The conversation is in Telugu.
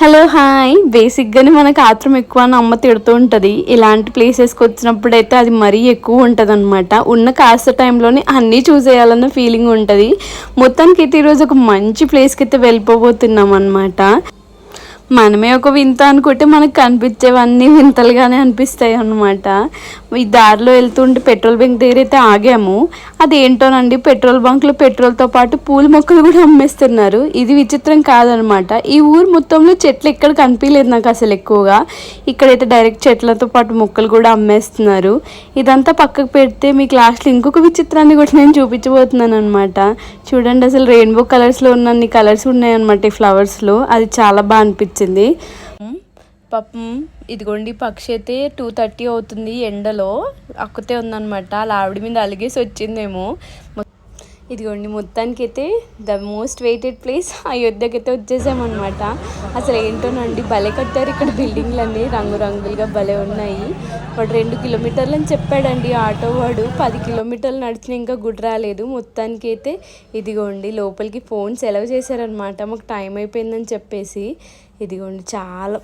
హలో హాయ్ బేసిక్గానే మనకు ఆత్రం ఎక్కువ అని అమ్మ తిడుతూ ఉంటుంది. ఇలాంటి ప్లేసెస్కి వచ్చినప్పుడైతే అది మరీ ఎక్కువ ఉంటుంది అనమాట. ఉన్న కాస్త టైంలోనే అన్నీ చూసేయాలన్న ఫీలింగ్ ఉంటుంది. మొత్తానికి అయితే ఈరోజు ఒక మంచి ప్లేస్కి అయితే వెళ్ళిపోబోతున్నాం అనమాట. మనమే ఒక వింత అనుకుంటే మనకు కనిపించేవన్నీ వింతలుగానే అనిపిస్తాయి అన్నమాట. ఈ దారిలో వెళ్తుంటే పెట్రోల్ బంక్ దగ్గర అయితే ఆగాము. అదేంటోనండి, పెట్రోల్ బంక్లో పెట్రోల్తో పాటు పూల మొక్కలు కూడా అమ్మేస్తున్నారు. ఇది విచిత్రం కాదనమాట. ఈ ఊరు మొత్తంలో చెట్లు ఎక్కడ కనిపించలేదు నాకు అసలు ఎక్కువగా. ఇక్కడైతే డైరెక్ట్ చెట్లతో పాటు మొక్కలు కూడా అమ్మేస్తున్నారు. ఇదంతా పక్కకు పెడితే మీకు లాస్ట్లో ఇంకొక విచిత్రాన్ని కూడా నేను చూపించబోతున్నాను అనమాట. చూడండి, అసలు రెయిన్బో కలర్స్లో ఉన్నన్ని కలర్స్ ఉన్నాయన్నమాట ఈ ఫ్లవర్స్లో. అది చాలా బాగా అనిపించింది. పాపం ఇదిగోండి, పక్షి అయితే 2:30 అవుతుంది, ఎండలో అక్కతే ఉందన్నమాట. అలా ఆవిడ మీద అలిగేసి వచ్చిందేమో. ఇదిగోండి, మొత్తానికి అయితే ద మోస్ట్ వెయిటెడ్ ప్లేస్ అయోధ్యకి అయితే వచ్చేసామన్నమాట. అసలు ఏంటోనండి, భలే కట్టారు ఇక్కడ బిల్డింగ్లన్నీ, రంగురంగులుగా భలే ఉన్నాయి. వాడు 2 కిలోమీటర్లు అని చెప్పాడండి ఆటో వాడు. 10 కిలోమీటర్లు నడిచిన ఇంకా గుడి రాలేదు. మొత్తానికి అయితే ఇదిగోండి, లోపలికి ఫోన్స్ ఎలవ్ చేశారనమాట మాకు టైం అయిపోయిందని చెప్పేసి. ఇదిగోండి చాలా